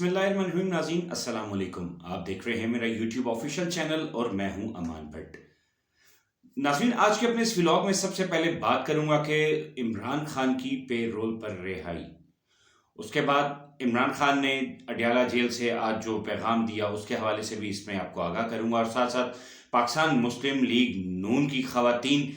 بسم اللہ الرحمن الرحیم ناظرین السلام علیکم. آپ دیکھ رہے ہیں میرا یوٹیوب آفیشیل چینل اور میں ہوں امان بٹ. ناظرین آج کے اپنے اس ولاگ میں سب سے پہلے بات کروں گا کہ عمران خان کی پے رول پر رہائی. اس کے بعد عمران خان نے اڈیالہ جیل سے آج جو پیغام دیا اس کے حوالے سے بھی اس میں آپ کو آگاہ کروں گا، اور ساتھ ساتھ پاکستان مسلم لیگ نون کی خواتین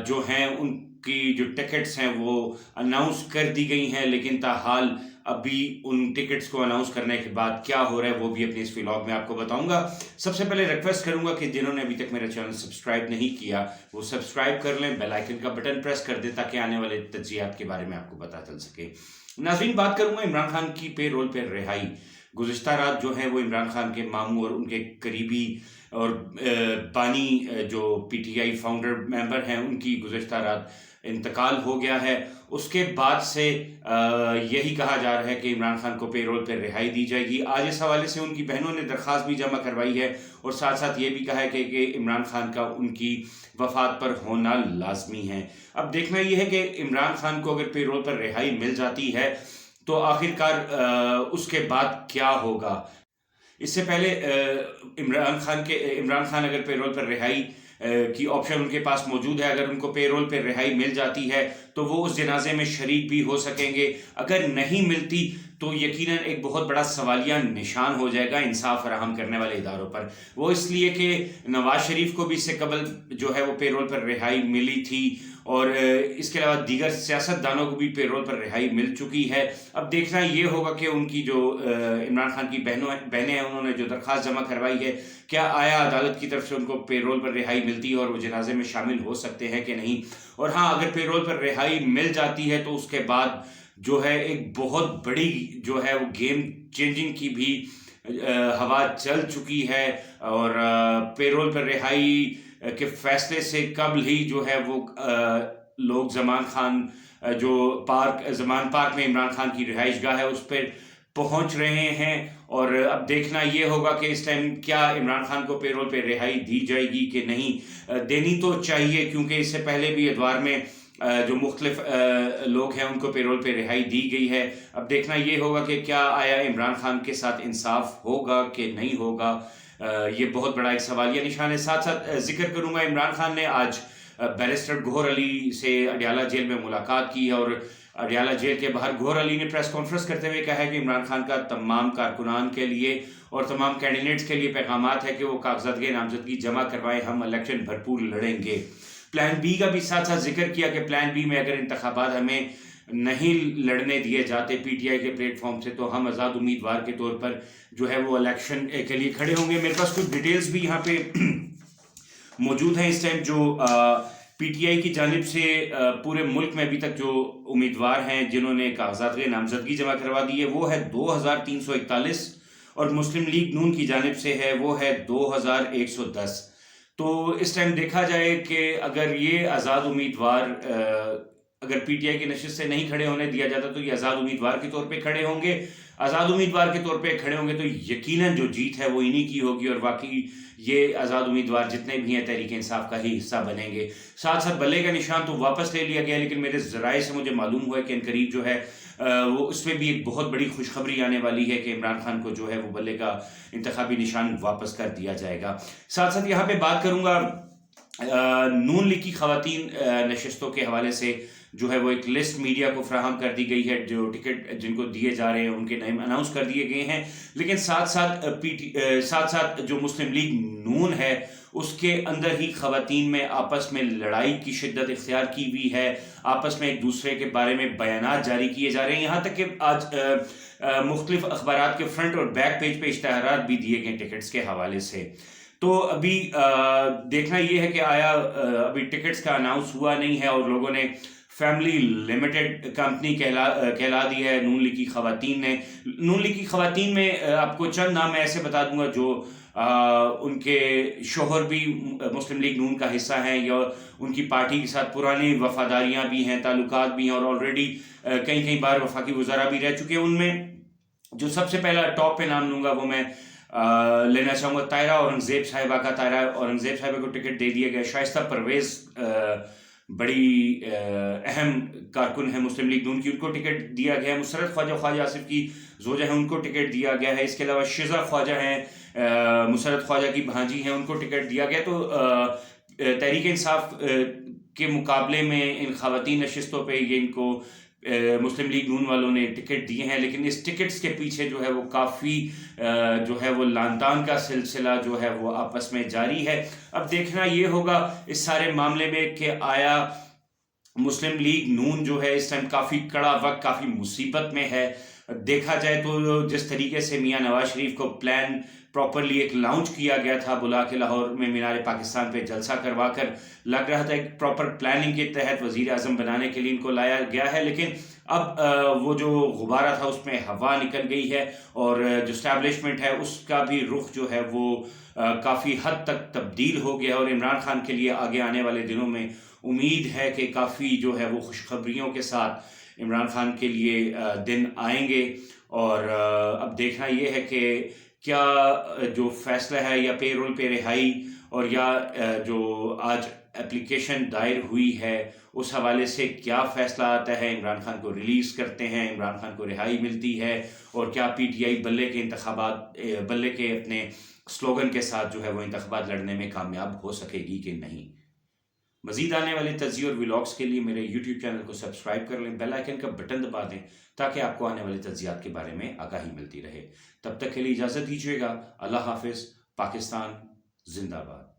جو ہیں ان کی جو ٹکٹس ہیں وہ اناؤنس کر دی گئی ہیں، لیکن تاحال ابھی ان ٹکٹس کو اناؤنس کرنے کے بعد کیا ہو رہا ہے وہ بھی اپنے اس ولاگ میں آپ کو بتاؤں گا. سب سے پہلے ریکویسٹ کروں گا کہ جنہوں نے ابھی تک میرا چینل سبسکرائب نہیں کیا وہ سبسکرائب کر لیں، بیل آئیکن کا بٹن پریس کر دیں تاکہ آنے والے تجزیات کے بارے میں آپ کو پتہ چل سکے. ناظرین بات کروں گا عمران خان کی پے رول پہ رہائی. گزشتہ رات جو ہے وہ عمران خان کے ماموں اور ان کے قریبی اور بانی جو پی ٹی آئی فاؤنڈر ممبر ہیں ان کی گزشتہ رات انتقال ہو گیا ہے. اس کے بعد سے یہی کہا جا رہا ہے کہ عمران خان کو پے رول پہ رہائی دی جائے گی. آج اس حوالے سے ان کی بہنوں نے درخواست بھی جمع کروائی ہے اور ساتھ ساتھ یہ بھی کہا ہے کہ عمران خان کا ان کی وفات پر ہونا لازمی ہے. اب دیکھنا یہ ہے کہ عمران خان کو اگر پے رول پر رہائی مل جاتی ہے تو آخرکار اس کے بعد کیا ہوگا. اس سے پہلے عمران خان اگر پے رول پر رہائی کی آپشن ان کے پاس موجود ہے، اگر ان کو پے رول پہ رہائی مل جاتی ہے تو وہ اس جنازے میں شریک بھی ہو سکیں گے. اگر نہیں ملتی تو یقیناً ایک بہت بڑا سوالیہ نشان ہو جائے گا انصاف فراہم کرنے والے اداروں پر. وہ اس لیے کہ نواز شریف کو بھی اس سے قبل جو ہے وہ پے رول پر رہائی ملی تھی اور اس کے علاوہ دیگر سیاستدانوں کو بھی پے رول پر رہائی مل چکی ہے. اب دیکھنا یہ ہوگا کہ ان کی جو عمران خان کی بہنیں ہیں انہوں نے جو درخواست جمع کروائی ہے کیا آیا عدالت کی طرف سے ان کو پے رول پر رہائی ملتی ہے اور وہ جنازے میں شامل ہو سکتے ہیں کہ نہیں. اور ہاں اگر پے رول پر رہائی مل جاتی ہے تو اس کے بعد جو ہے ایک بہت بڑی جو ہے وہ گیم چینجنگ کی بھی ہوا چل چکی ہے، اور پے رول پر رہائی کے فیصلے سے قبل ہی جو ہے وہ لوگ زمان پارک میں عمران خان کی رہائش گاہ ہے اس پر پہنچ رہے ہیں. اور اب دیکھنا یہ ہوگا کہ اس ٹائم کیا عمران خان کو پے رول پہ رہائی دی جائے گی کہ نہیں. دینی تو چاہیے کیونکہ اس سے پہلے بھی ادوار میں جو مختلف لوگ ہیں ان کو پے رول پہ رہائی دی گئی ہے. اب دیکھنا یہ ہوگا کہ کیا آیا عمران خان کے ساتھ انصاف ہوگا کہ نہیں ہوگا. یہ بہت بڑا ایک سوالیہ نشان ہے. ساتھ ساتھ ذکر کروں گا عمران خان نے آج بیرسٹر گوہر علی سے اڈیالہ جیل میں ملاقات کی، اور اڈیالہ جیل کے باہر گوہر علی نے پریس کانفرنس کرتے ہوئے کہا ہے کہ عمران خان کا تمام کارکنان کے لیے اور تمام کینڈیڈیٹس کے لیے پیغامات ہے کہ وہ کاغذات نامزدگی جمع کروائیں، ہم الیکشن بھرپور لڑیں گے. پلان بی کا بھی ساتھ ساتھ ذکر کیا کہ پلان بی میں اگر انتخابات ہمیں نہیں لڑنے دیے جاتے پی ٹی آئی کے پلیٹ فارم سے تو ہم آزاد امیدوار کے طور پر جو ہے وہ الیکشن کے لیے کھڑے ہوں گے. میرے پاس کچھ ڈیٹیلز بھی یہاں پہ موجود ہیں اس ٹائم. جو پی ٹی آئی کی جانب سے پورے ملک میں ابھی تک جو امیدوار ہیں جنہوں نے کاغذات نامزدگی جمع کروا دی ہے وہ ہے 2341، اور مسلم لیگ نون کی جانب سے ہے وہ ہے 2110. تو اس ٹائم دیکھا جائے کہ اگر یہ آزاد امیدوار اگر پی ٹی آئی کی نشست سے نہیں کھڑے ہونے دیا جاتا تو یہ آزاد امیدوار کے طور پہ کھڑے ہوں گے. آزاد امیدوار کے طور پہ کھڑے ہوں گے تو یقیناً جو جیت ہے وہ انہی کی ہوگی، اور باقی یہ آزاد امیدوار جتنے بھی ہیں تحریک انصاف کا ہی حصہ بنیں گے. ساتھ ساتھ بلے کا نشان تو واپس لے لیا گیا، لیکن میرے ذرائع سے مجھے معلوم ہوا ہے کہ عنقریب جو ہے وہ اس میں بھی ایک بہت بڑی خوشخبری آنے والی ہے کہ عمران خان کو جو ہے وہ بلے کا انتخابی نشان واپس کر دیا جائے گا. ساتھ ساتھ یہاں پہ بات کروں گا نون لیگ کی خواتین نشستوں کے حوالے سے جو ہے وہ ایک لسٹ میڈیا کو فراہم کر دی گئی ہے، جو ٹکٹ جن کو دیے جا رہے ہیں ان کے نام اناؤنس کر دیے گئے ہیں. لیکن ساتھ ساتھ جو مسلم لیگ نون ہے اس کے اندر ہی خواتین میں آپس میں لڑائی کی شدت اختیار کی ہوئی ہے، آپس میں ایک دوسرے کے بارے میں بیانات جاری کیے جا رہے ہیں. یہاں تک کہ آج مختلف اخبارات کے فرنٹ اور بیک پیج پہ اشتہارات بھی دیے گئے ٹکٹس کے حوالے سے. تو ابھی دیکھنا یہ ہے کہ آیا ابھی ٹکٹس کا اناؤنس ہوا نہیں ہے اور لوگوں نے فیملی لمیٹڈ کمپنی کہلا دی ہے نون لیگ کی خواتین نے. نون لیگ کی خواتین میں آپ کو چند نام میں ایسے بتا دوں گا جو ان کے شوہر بھی مسلم لیگ نون کا حصہ ہیں یا ان کی پارٹی کے ساتھ پرانی وفاداریاں بھی ہیں، تعلقات بھی ہیں، اور آلریڈی کئی بار وفاقی وزراء بھی رہ چکے ہیں. ان میں جو سب سے پہلا ٹاپ پہ نام لوں گا وہ میں لینا چاہوں گا طاہرہ اورنگزیب صاحبہ کا. طاہرہ اورنگزیب صاحبہ کو ٹکٹ دے دیا گیا. شائستہ پرویز بڑی اہم کارکن ہے مسلم لیگ نون کی، ان کو ٹکٹ دیا گیا ہے. مسرت خواجہ، خواجہ آصف کی زوجہ ہیں، ان کو ٹکٹ دیا گیا ہے. اس کے علاوہ شزا خواجہ ہیں، مسرت خواجہ کی بھانجی ہیں، ان کو ٹکٹ دیا گیا. تو تحریک انصاف کے مقابلے میں ان خواتین نشستوں پہ یہ ان کو مسلم لیگ نون والوں نے ٹکٹ دیے ہیں. لیکن اس ٹکٹس کے پیچھے جو ہے وہ کافی جو ہے وہ لان تان کا سلسلہ جو ہے وہ آپس میں جاری ہے. اب دیکھنا یہ ہوگا اس سارے معاملے میں کہ آیا مسلم لیگ نون جو ہے اس ٹائم کافی کڑا وقت، کافی مصیبت میں ہے. دیکھا جائے تو جس طریقے سے میاں نواز شریف کو پلان پراپرلی ایک لانچ کیا گیا تھا، بلا کے لاہور میں مینار پاکستان پہ جلسہ کروا کر، لگ رہا تھا ایک پراپر پلاننگ کے تحت وزیر اعظم بنانے کے لیے ان کو لایا گیا ہے. لیکن اب وہ جو غبارہ تھا اس میں ہوا نکل گئی ہے، اور جو اسٹیبلشمنٹ ہے اس کا بھی رخ جو ہے وہ کافی حد تک تبدیل ہو گیا. اور عمران خان کے لیے آگے آنے والے دنوں میں امید ہے کہ کافی جو ہے وہ خوشخبریوں کے ساتھ عمران خان کے لیے دن آئیں گے. اور اب دیکھنا یہ ہے کہ کیا جو فیصلہ ہے یا پے رول پہ رہائی، اور یا جو آج اپلیکیشن دائر ہوئی ہے اس حوالے سے کیا فیصلہ آتا ہے. عمران خان کو ریلیز کرتے ہیں، عمران خان کو رہائی ملتی ہے، اور کیا پی ٹی آئی بلے کے انتخابات، بلے کے اپنے سلوگن کے ساتھ جو ہے وہ انتخابات لڑنے میں کامیاب ہو سکے گی کہ نہیں. مزید آنے والے تجزیے اور ولاگس کے لیے میرے یوٹیوب چینل کو سبسکرائب کر لیں، بیل آئیکن کا بٹن دبا دیں تاکہ آپ کو آنے والے تجزیات کے بارے میں آگاہی ملتی رہے. تب تک کے لیے اجازت دیجیے گا. اللہ حافظ. پاکستان زندہ باد.